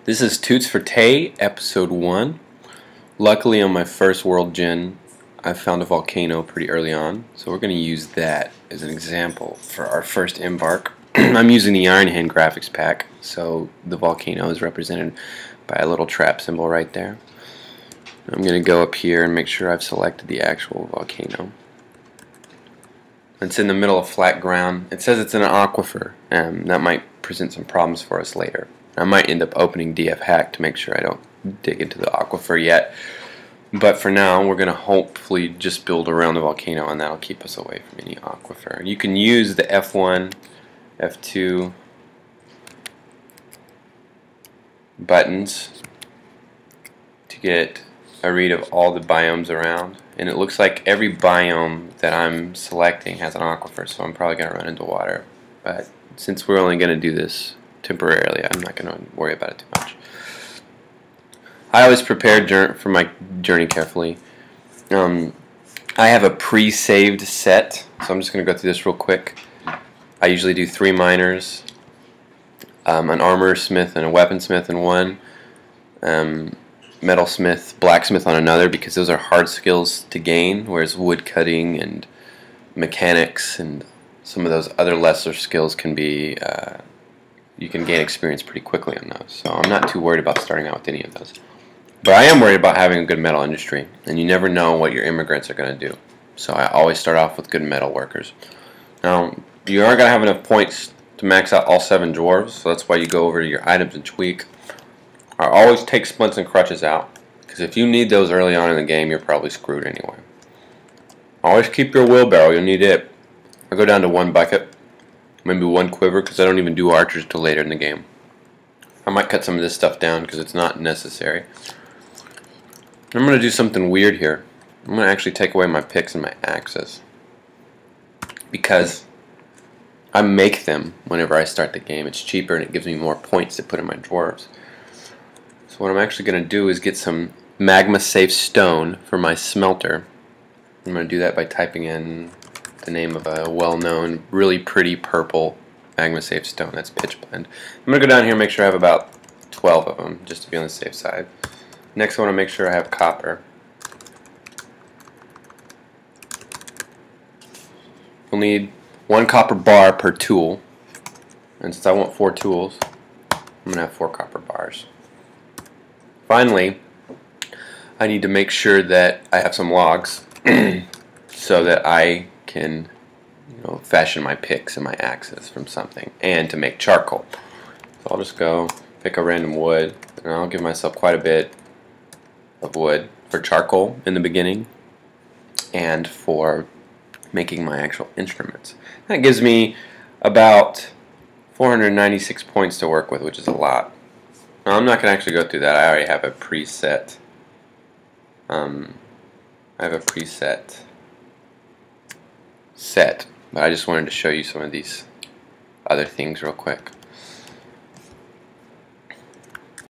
This is Tutes for Tay, episode 1. Luckily on my first world gen, I found a volcano pretty early on, so we're going to use that as an example for our first embark. I'm using the Iron Hand graphics pack, so the volcano is represented by a little trap symbol right there. I'm going to go up here and make sure I've selected the actual volcano. It's in the middle of flat ground. It says it's in an aquifer, and that might present some problems for us later. I might end up opening DF hack to make sure I don't dig into the aquifer yet. But for now, we're going to hopefully just build around the volcano, and that'll keep us away from any aquifer. You can use the F1, F2 buttons to get a read of all the biomes around. And it looks like every biome that I'm selecting has an aquifer, so I'm probably going to run into water. But since we're only going to do this temporarily, I'm not going to worry about it too much. I always prepare for my journey carefully. I have a pre-saved set, so I'm just going to go through this real quick. I usually do 3 miners, an armor smith and a weaponsmith in one, metalsmith, blacksmith on another, because those are hard skills to gain, whereas wood cutting and mechanics and some of those other lesser skills can be you can gain experience pretty quickly on those. So I'm not too worried about starting out with any of those. But I am worried about having a good metal industry, and you never know what your immigrants are going to do. So I always start off with good metal workers. Now, you aren't going to have enough points to max out all 7 dwarves, so that's why you go over to your items and tweak. I always take splints and crutches out, because if you need those early on in the game, you're probably screwed anyway. Always keep your wheelbarrow, you'll need it. I go down to 1 bucket, maybe 1 quiver, because I don't even do archers till later in the game. I might cut some of this stuff down because it's not necessary. I'm going to do something weird here. I'm going to actually take away my picks and my axes, because I make them whenever I start the game. It's cheaper and it gives me more points to put in my dwarves. So what I'm actually going to do is get some magma safe stone for my smelter. I'm going to do that by typing in the name of a well-known, really pretty purple magma safe stone. That's pitch blende. I'm going to go down here and make sure I have about 12 of them, just to be on the safe side. Next I want to make sure I have copper. We'll need 1 copper bar per tool, and since I want 4 tools, I'm going to have 4 copper bars. Finally, I need to make sure that I have some logs so that I can fashion my picks and my axes from something, and to make charcoal. So I'll just go pick a random wood, and I'll give myself quite a bit of wood for charcoal in the beginning and for making my actual instruments. That gives me about 496 points to work with, which is a lot. Now, I'm not going to actually go through that. I already have a preset. Set, but I just wanted to show you some of these other things real quick.